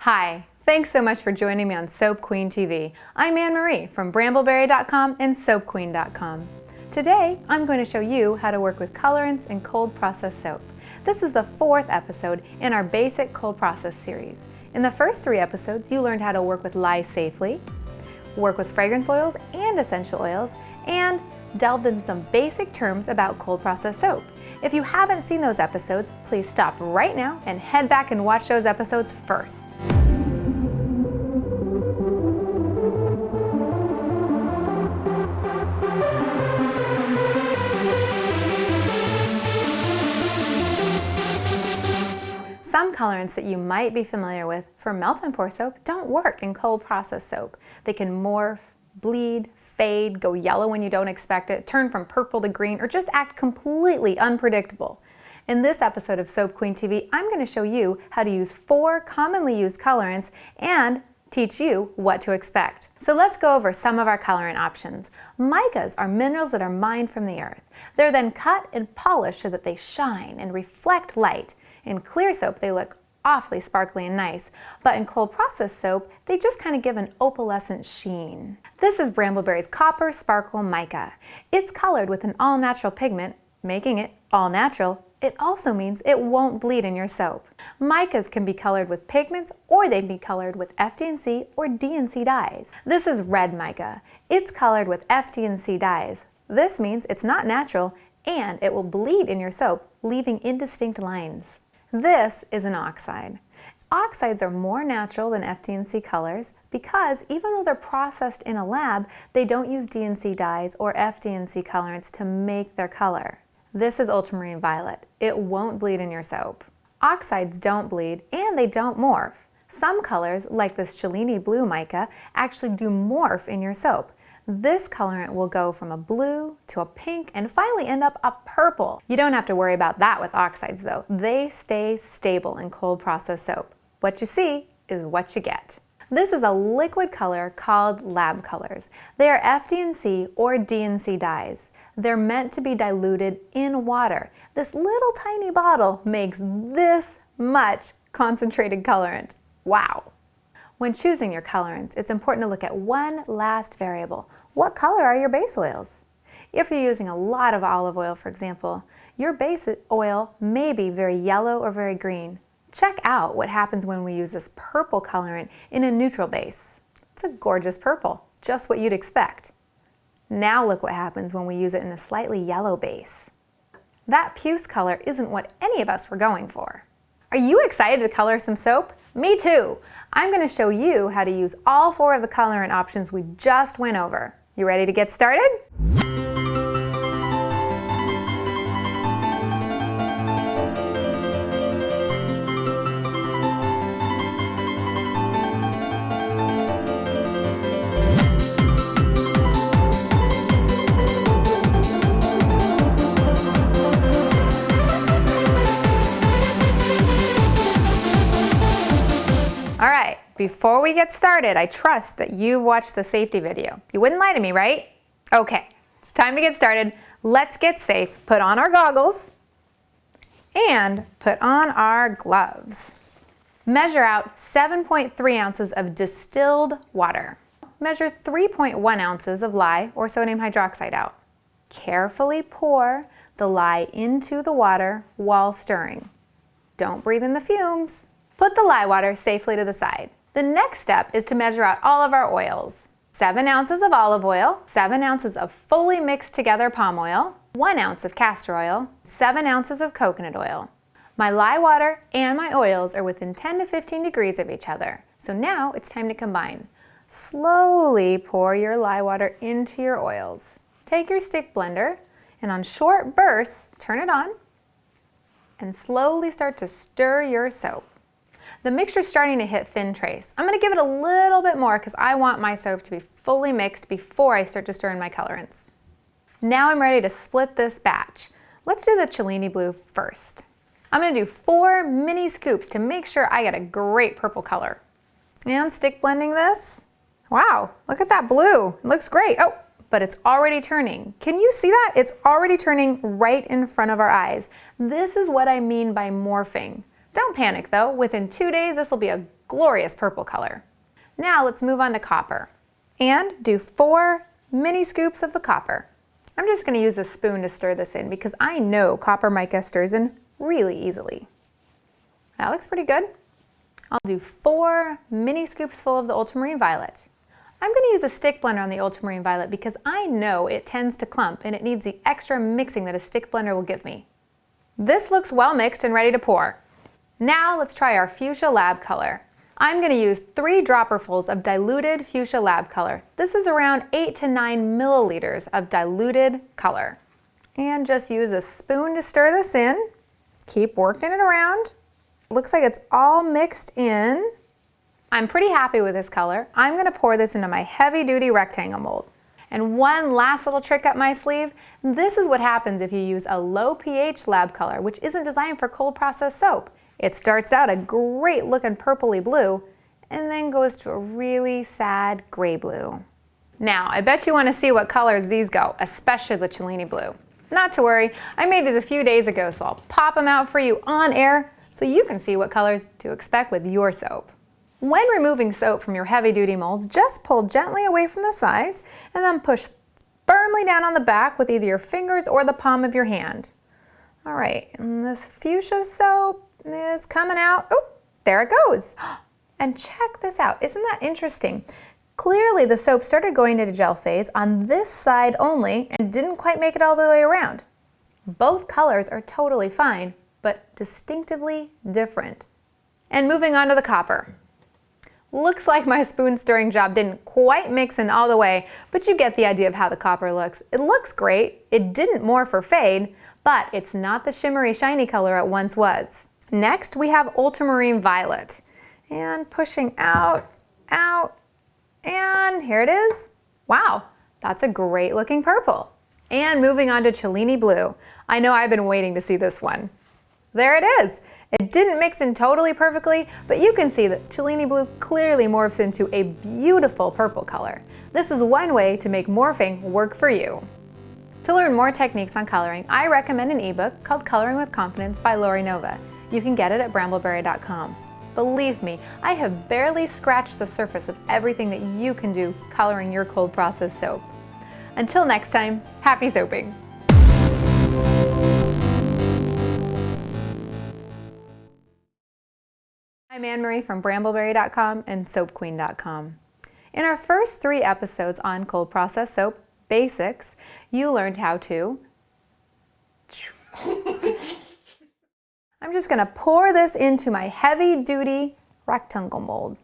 Hi, thanks so much for joining me on Soap Queen TV. I'm Anne-Marie from BrambleBerry.com and SoapQueen.com. Today, I'm going to show you how to work with colorants and cold process soap. This is the 4th episode in our basic cold process series. In the first 3 episodes, you learned how to work with lye safely, work with fragrance oils and essential oils, and delved into some basic terms about cold process soap. If you haven't seen those episodes, please stop right now and head back and watch those episodes first. Some colorants that you might be familiar with for melt and pour soap don't work in cold process soap. They can morph, bleed, fade, go yellow when you don't expect it, turn from purple to green, or just act completely unpredictable. In this episode of Soap Queen TV, I'm going to show you how to use 4 commonly used colorants and teach you what to expect. So let's go over some of our colorant options. Micas are minerals that are mined from the earth. They're then cut and polished so that they shine and reflect light. In clear soap, they look awfully sparkly and nice, but in cold process soap, they just kind of give an opalescent sheen. This is Bramble Berry's Copper Sparkle Mica. It's colored with an all-natural pigment, making it all-natural. It also means it won't bleed in your soap. Micas can be colored with pigments, or they can be colored with FD&C or D&C dyes. This is red mica. It's colored with FD&C dyes. This means it's not natural, and it will bleed in your soap, leaving indistinct lines. This is an oxide. Oxides are more natural than FD&C colors because even though they're processed in a lab, they don't use D&C dyes or FD&C colorants to make their color. This is ultramarine violet. It won't bleed in your soap. Oxides don't bleed and they don't morph. Some colors, like this Cellini blue mica, actually do morph in your soap. This colorant will go from a blue to a pink and finally end up a purple. You don't have to worry about that with oxides though. They stay stable in cold process soap. What you see is what you get. This is a liquid color called lab colors. They are FD&C or D&C dyes. They're meant to be diluted in water. This little tiny bottle makes this much concentrated colorant. Wow! When choosing your colorants, it's important to look at one last variable. What color are your base oils? If you're using a lot of olive oil, for example, your base oil may be very yellow or very green. Check out what happens when we use this purple colorant in a neutral base. It's a gorgeous purple, just what you'd expect. Now look what happens when we use it in a slightly yellow base. That puce color isn't what any of us were going for. Are you excited to color some soap? Me too! I'm going to show you how to use all 4 of the colorant options we just went over. You ready to get started? Alright, before we get started, I trust that you've watched the safety video. You wouldn't lie to me, right? Okay, it's time to get started. Let's get safe. Put on our goggles and put on our gloves. Measure out 7.3 ounces of distilled water. Measure 3.1 ounces of lye or sodium hydroxide out. Carefully pour the lye into the water while stirring. Don't breathe in the fumes. Put the lye water safely to the side. The next step is to measure out all of our oils. 7 ounces of olive oil, 7 ounces of fully mixed together palm oil, 1 ounce of castor oil, 7 ounces of coconut oil. My lye water and my oils are within 10 to 15 degrees of each other. So now it's time to combine. Slowly pour your lye water into your oils. Take your stick blender and on short bursts, turn it on and slowly start to stir your soap. The mixture's starting to hit thin trace. I'm going to give it a little bit more because I want my soap to be fully mixed before I start to stir in my colorants. Now I'm ready to split this batch. Let's do the Cellini blue first. I'm going to do 4 mini scoops to make sure I get a great purple color. And stick blending this. Wow, look at that blue. It looks great. Oh, but it's already turning. Can you see that? It's already turning right in front of our eyes. This is what I mean by morphing. Don't panic though. Within 2 days, this will be a glorious purple color. Now let's move on to copper and do 4 mini scoops of the copper. I'm just going to use a spoon to stir this in because I know copper mica stirs in really easily. That looks pretty good. I'll do 4 mini scoops full of the ultramarine violet. I'm going to use a stick blender on the ultramarine violet because I know it tends to clump and it needs the extra mixing that a stick blender will give me. This looks well mixed and ready to pour. Now let's try our fuchsia lab color. I'm going to use 3 dropperfuls of diluted fuchsia lab color. This is around 8 to 9 milliliters of diluted color. And just use a spoon to stir this in. Keep working it around. Looks like it's all mixed in. I'm pretty happy with this color. I'm going to pour this into my heavy-duty rectangle mold. And one last little trick up my sleeve, this is what happens if you use a low pH lab color, which isn't designed for cold process soap. It starts out a great looking purpley blue and then goes to a really sad gray blue. Now, I bet you want to see what colors these go, especially the Cellini blue. Not to worry, I made these a few days ago, so I'll pop them out for you on air so you can see what colors to expect with your soap. When removing soap from your heavy-duty molds, just pull gently away from the sides and then push firmly down on the back with either your fingers or the palm of your hand. All right, and this fuchsia soap is coming out. Oh, there it goes. And check this out. Isn't that interesting? Clearly the soap started going into gel phase on this side only and didn't quite make it all the way around. Both colors are totally fine, but distinctively different. And moving on to the copper. Looks like my spoon stirring job didn't quite mix in all the way, but you get the idea of how the copper looks. It looks great. It didn't morph or fade, but it's not the shimmery, shiny color it once was. Next, we have ultramarine violet. And pushing out, out, and here it is. Wow, that's a great looking purple. And moving on to Cellini blue. I know I've been waiting to see this one. There it is. It didn't mix in totally perfectly, but you can see that Cellini blue clearly morphs into a beautiful purple color. This is one way to make morphing work for you. To learn more techniques on coloring, I recommend an ebook called Coloring with Confidence by Lori Nova. You can get it at brambleberry.com. Believe me, I have barely scratched the surface of everything that you can do coloring your cold process soap. Until next time, happy soaping! I'm Anne-Marie from brambleberry.com and soapqueen.com. In our first 3 episodes on cold process soap basics, you learned how to... I'm just going to pour this into my heavy-duty rectangle mold.